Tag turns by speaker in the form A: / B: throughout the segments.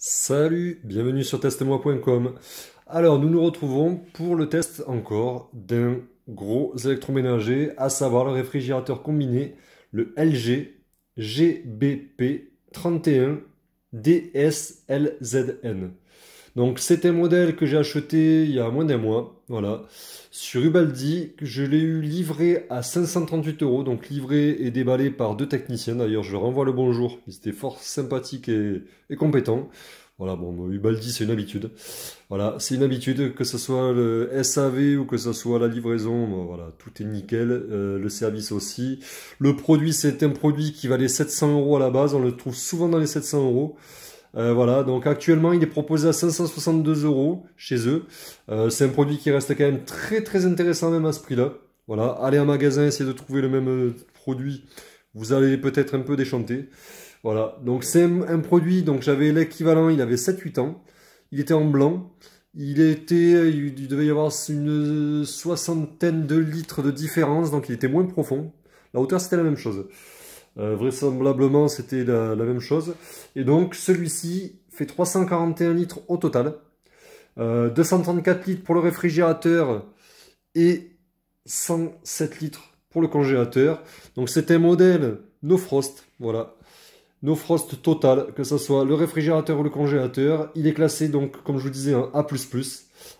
A: Salut, bienvenue sur testmoi.com. Alors, nous nous retrouvons pour le test encore d'un gros électroménager, à savoir le réfrigérateur combiné, le LG GBP 31 DSLZN. Donc, c'est un modèle que j'ai acheté il y a moins d'un mois, voilà, sur Ubaldi. Je l'ai eu livré à 538 euros, donc livré et déballé par deux techniciens. D'ailleurs, je leur envoie le bonjour, ils étaient fort sympathiques et compétents. Voilà, bon, Ubaldi, c'est une habitude. Voilà, c'est une habitude, que ce soit le SAV ou que ce soit la livraison, bon, voilà, tout est nickel. Le service aussi. Le produit, c'est un produit qui valait 700 euros à la base, on le trouve souvent dans les 700 euros. Voilà, donc actuellement il est proposé à 562 euros chez eux. C'est un produit qui reste quand même très intéressant même à ce prix-là. Voilà, allez en magasin, essayez de trouver le même produit, vous allez peut-être un peu déchanter. Voilà, donc c'est un produit, donc j'avais l'équivalent, il avait 7-8 ans, il était en blanc, il devait y avoir une soixantaine de litres de différence, donc il était moins profond. La hauteur c'était la même chose. Vraisemblablement, c'était la même chose. Et donc, celui-ci fait 341 litres au total. 234 litres pour le réfrigérateur et 107 litres pour le congélateur. Donc, c'est un modèle No Frost. Voilà. No Frost total, que ce soit le réfrigérateur ou le congélateur. Il est classé, donc, comme je vous disais, en A++,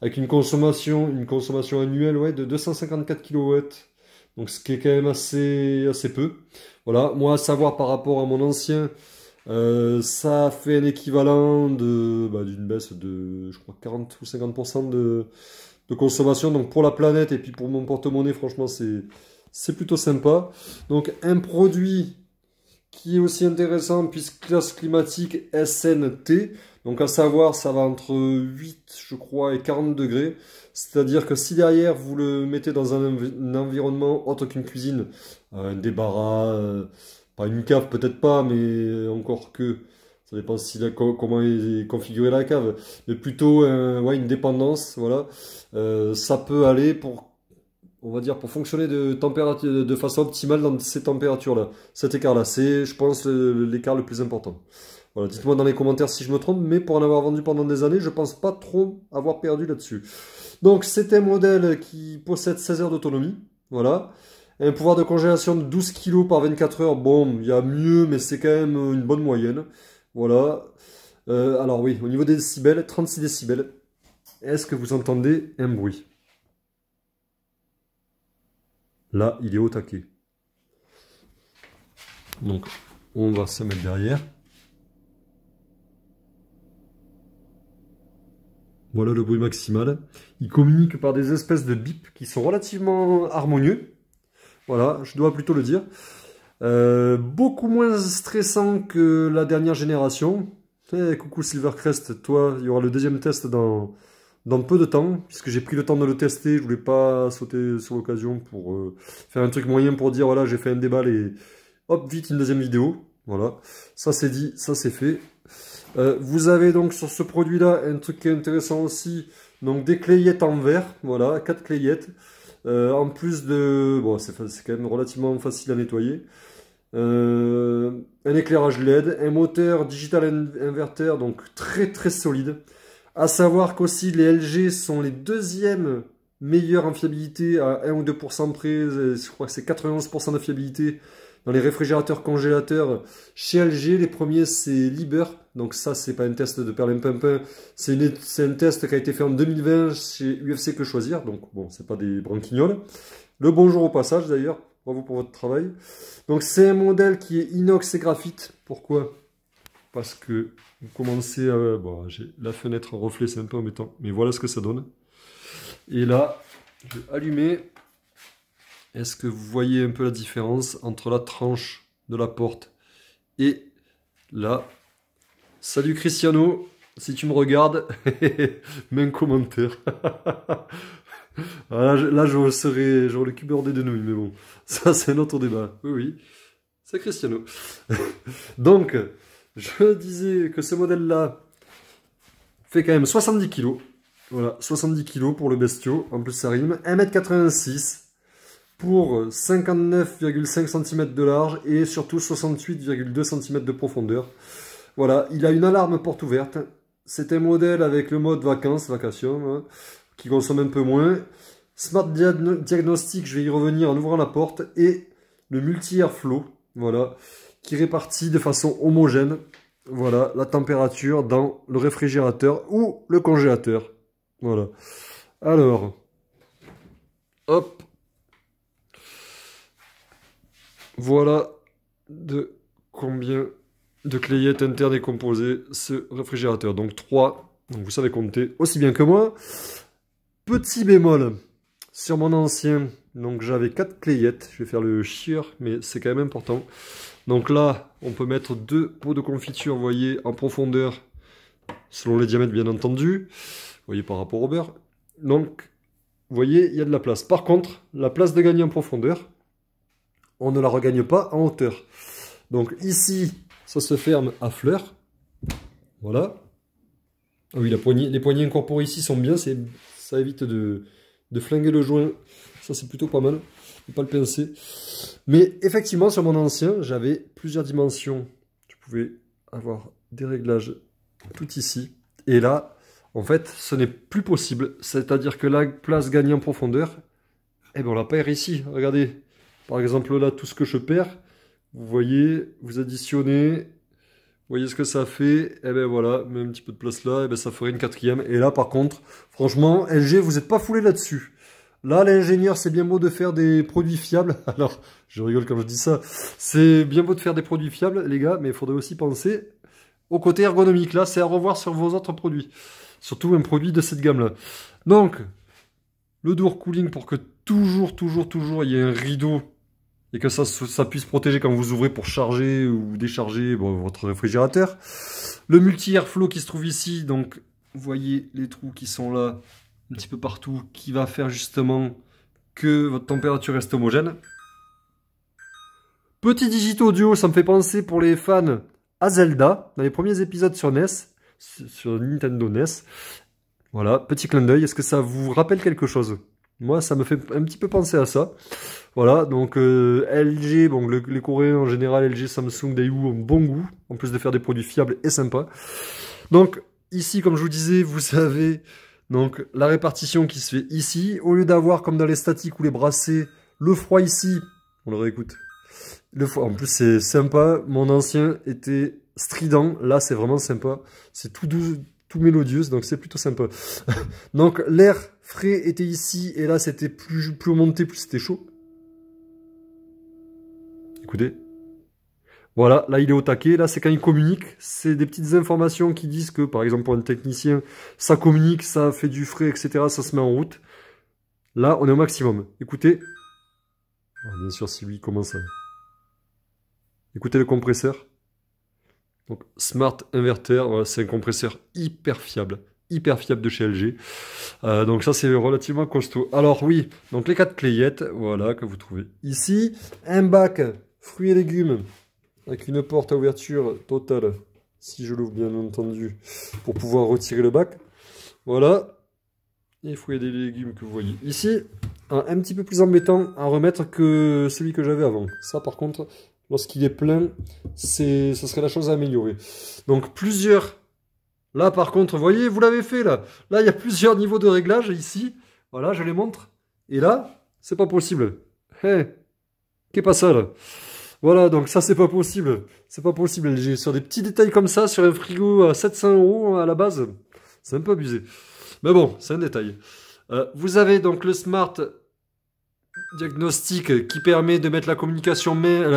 A: avec une consommation annuelle, ouais, de 254 kW. Donc, ce qui est quand même assez peu. Voilà, moi, à savoir par rapport à mon ancien, ça fait un équivalent d'une baisse de, je crois, 40 ou 50% de consommation. Donc, pour la planète et puis pour mon porte-monnaie, franchement, c'est plutôt sympa. Donc, un produit qui est aussi intéressant, puisque classe climatique SNT. Donc, à savoir, ça va entre 8, je crois, et 40 degrés. C'est-à-dire que si derrière, vous le mettez dans un environnement autre qu'une cuisine, un débarras, pas une cave, peut-être pas, mais encore que, ça dépend comment est configurée la cave, mais plutôt ouais, une dépendance, voilà. Ça peut aller pour, on va dire, pour fonctionner de façon optimale dans ces températures-là. Cet écart-là, c'est, je pense, l'écart le plus important. Voilà, dites-moi dans les commentaires si je me trompe, mais pour en avoir vendu pendant des années, je pense pas trop avoir perdu là-dessus. Donc, c'est un modèle qui possède 16 heures d'autonomie. Voilà. Un pouvoir de congélation de 12 kg par 24 heures. Bon, il y a mieux, mais c'est quand même une bonne moyenne. Voilà. Alors oui, au niveau des décibels, 36 décibels. Est-ce que vous entendez un bruit? Là, il est au taquet. Donc, on va se mettre derrière. Voilà le bruit maximal. Il communique par des espèces de bips qui sont relativement harmonieux. Voilà, je dois plutôt le dire. Beaucoup moins stressant que la dernière génération. Coucou Silvercrest, toi, il y aura le deuxième test dans peu de temps, puisque j'ai pris le temps de le tester. Je voulais pas sauter sur l'occasion pour faire un truc moyen pour dire voilà, j'ai fait un déballe et hop, vite une deuxième vidéo. Voilà, ça c'est dit, ça c'est fait. Vous avez donc sur ce produit-là un truc qui est intéressant aussi, donc des clayettes en verre, voilà, 4 clayettes. En plus de... Bon, c'est quand même relativement facile à nettoyer. Un éclairage LED, un moteur digital inverter, donc très solide. À savoir qu'aussi les LG sont les deuxièmes meilleurs en fiabilité à 1 ou 2% près. Je crois que c'est 91% de fiabilité dans les réfrigérateurs congélateurs chez LG. Les premiers, c'est Liber. Donc ça, c'est pas un test de perlimpinpin. C'est un test qui a été fait en 2020 chez UFC Que Choisir. Donc bon, c'est pas des branquignoles. Le bonjour au passage d'ailleurs. Bravo pour votre travail. Donc c'est un modèle qui est inox et graphite. Pourquoi? Parce que vous commencez à... Bon, j'ai la fenêtre en reflet, c'est un peu embêtant. Mais voilà ce que ça donne. Et là, je vais allumer. Est-ce que vous voyez un peu la différence entre la tranche de la porte et là? Salut Cristiano, si tu me regardes, mets un commentaire. Là, j'aurais le cul bordé de nouilles, mais bon, ça c'est un autre débat. Oui, c'est Cristiano. Donc, je disais que ce modèle-là fait quand même 70 kg. Voilà, 70 kg pour le bestiau, en plus ça rime. 1,86 m pour 59,5 cm de large et surtout 68,2 cm de profondeur. Voilà, il a une alarme porte ouverte. C'est un modèle avec le mode vacation, hein, qui consomme un peu moins. Smart Diagnostic, je vais y revenir en ouvrant la porte. Et le multi-airflow, voilà, qui répartit de façon homogène, voilà, la température dans le réfrigérateur ou le congélateur. Voilà. Alors, hop. Voilà de combien de clayettes internes est composé ce réfrigérateur. Donc 3, donc vous savez compter aussi bien que moi. Petit bémol, sur mon ancien, donc j'avais 4 clayettes. Je vais faire le chieur, mais c'est quand même important. Donc là, on peut mettre 2 pots de confiture, vous voyez, en profondeur, selon les diamètres bien entendu. Vous voyez par rapport au beurre. Donc, vous voyez, il y a de la place. Par contre, la place de gagner en profondeur, on ne la regagne pas en hauteur. Donc ici, ça se ferme à fleur. Voilà. Ah oui, les poignées incorporées ici sont bien. Ça évite de flinguer le joint. Ça, c'est plutôt pas mal. Ne pas le pincer. Mais effectivement, sur mon ancien, j'avais plusieurs dimensions. Je pouvais avoir des réglages tout ici. Et là, en fait, ce n'est plus possible. C'est-à-dire que la place gagnée en profondeur, eh ben, on la perd ici. Regardez. Par exemple, là, tout ce que je perds, vous voyez, vous additionnez, vous voyez ce que ça fait, et ben voilà, met un petit peu de place là, et ben ça ferait une 4e. Et là, par contre, franchement, LG, vous n'êtes pas foulé là-dessus. Là, l'ingénieur, c'est bien beau de faire des produits fiables. Alors, je rigole quand je dis ça. C'est bien beau de faire des produits fiables, les gars, mais il faudrait aussi penser au côté ergonomique. Là, c'est à revoir sur vos autres produits. Surtout un produit de cette gamme-là. Donc, le door cooling pour que toujours, il y ait un rideau et que ça puisse protéger quand vous ouvrez pour charger ou décharger votre réfrigérateur. Le multi-airflow qui se trouve ici, donc vous voyez les trous qui sont là, un petit peu partout, qui va faire justement que votre température reste homogène. Petit digit audio, ça me fait penser pour les fans à Zelda, dans les premiers épisodes sur NES, sur Nintendo NES. Voilà, petit clin d'œil, est-ce que ça vous rappelle quelque chose? Moi, ça me fait un petit peu penser à ça. Voilà, donc LG, bon, les Coréens en général, LG, Samsung, Daewoo ont bon goût, en plus de faire des produits fiables et sympas. Donc ici, comme je vous disais, vous avez donc la répartition qui se fait ici. Au lieu d'avoir, comme dans les statiques ou les brassés, le froid ici, on le réécoute. Le froid, en plus c'est sympa, mon ancien était strident, là c'est vraiment sympa. C'est tout doux, tout mélodieux, donc c'est plutôt sympa. Donc l'air frais était ici, et là c'était plus on montait, plus c'était chaud. Écoutez. Voilà, là il est au taquet, là c'est quand il communique, c'est des petites informations qui disent que, par exemple pour un technicien, ça communique, ça fait du frais, etc., ça se met en route. Là on est au maximum. Écoutez. Alors, bien sûr si oui, comment ça? Écoutez le compresseur. Donc Smart Inverter, voilà, c'est un compresseur hyper fiable de chez LG. Donc ça c'est relativement costaud. Alors oui, donc les 4 clayettes, voilà, que vous trouvez ici. Un bac fruits et légumes avec une porte à ouverture totale, si je l'ouvre bien entendu, pour pouvoir retirer le bac. Voilà. Et fruits et légumes que vous voyez ici. Un petit peu plus embêtant à remettre que celui que j'avais avant. Ça par contre, lorsqu'il est plein, ce serait la chose à améliorer. Donc plusieurs. Là par contre, vous voyez, vous l'avez fait là. Là il y a plusieurs niveaux de réglage ici. Voilà, je les montre. Et là, c'est pas possible. Hé, qu'est pas ça là? Voilà, donc ça c'est pas possible. C'est pas possible. J'ai sur des petits détails comme ça, sur un frigo à 700 € à la base. C'est un peu abusé. Mais bon, c'est un détail. Vous avez donc le Smart Diagnostic qui permet de mettre la communication mère,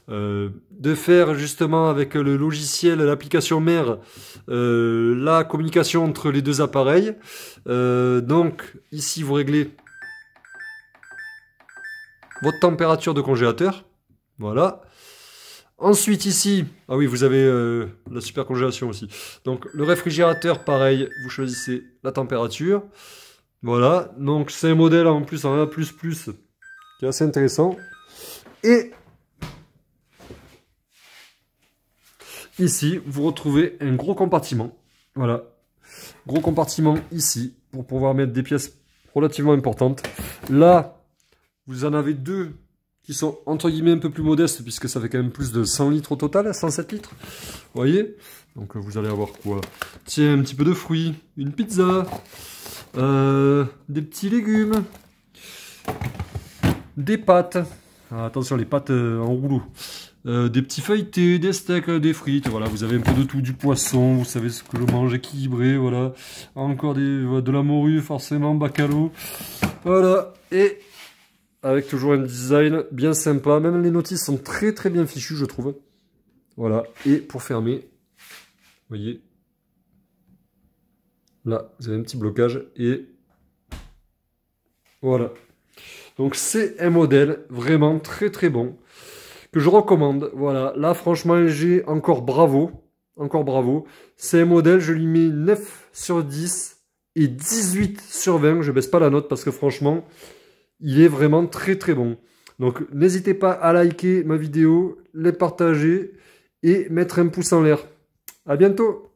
A: de faire justement avec le logiciel, l'application mère, la communication entre les deux appareils. Donc ici vous réglez votre température de congélateur. Voilà. Ensuite ici, ah oui, vous avez la super congélation aussi. Donc le réfrigérateur, pareil, vous choisissez la température. Voilà, donc c'est un modèle en plus en A++, qui est assez intéressant. Et ici, vous retrouvez un gros compartiment. Voilà, gros compartiment ici, pour pouvoir mettre des pièces relativement importantes. Là, vous en avez deux qui sont entre guillemets un peu plus modestes, puisque ça fait quand même plus de 100 litres au total, 107 litres. Vous voyez? Donc vous allez avoir quoi? Tiens, un petit peu de fruits, une pizza, des petits légumes, des pâtes. Ah, attention, les pâtes en rouleau. Des petits feuilletés, des steaks, des frites, voilà, vous avez un peu de tout, du poisson, vous savez ce que je mange équilibré, voilà. Encore de la morue, forcément, bacalao. Voilà, et avec toujours un design bien sympa, même les notices sont très très bien fichues, je trouve. Voilà, et pour fermer, vous voyez, là, vous avez un petit blocage, et voilà. Donc c'est un modèle vraiment très très bon, que je recommande. Voilà, là franchement j'ai encore bravo. Encore bravo. C'est un modèle, je lui mets 9 sur 10 et 18 sur 20. Je baisse pas la note parce que franchement, il est vraiment très très bon. Donc n'hésitez pas à liker ma vidéo, les partager et mettre un pouce en l'air. À bientôt!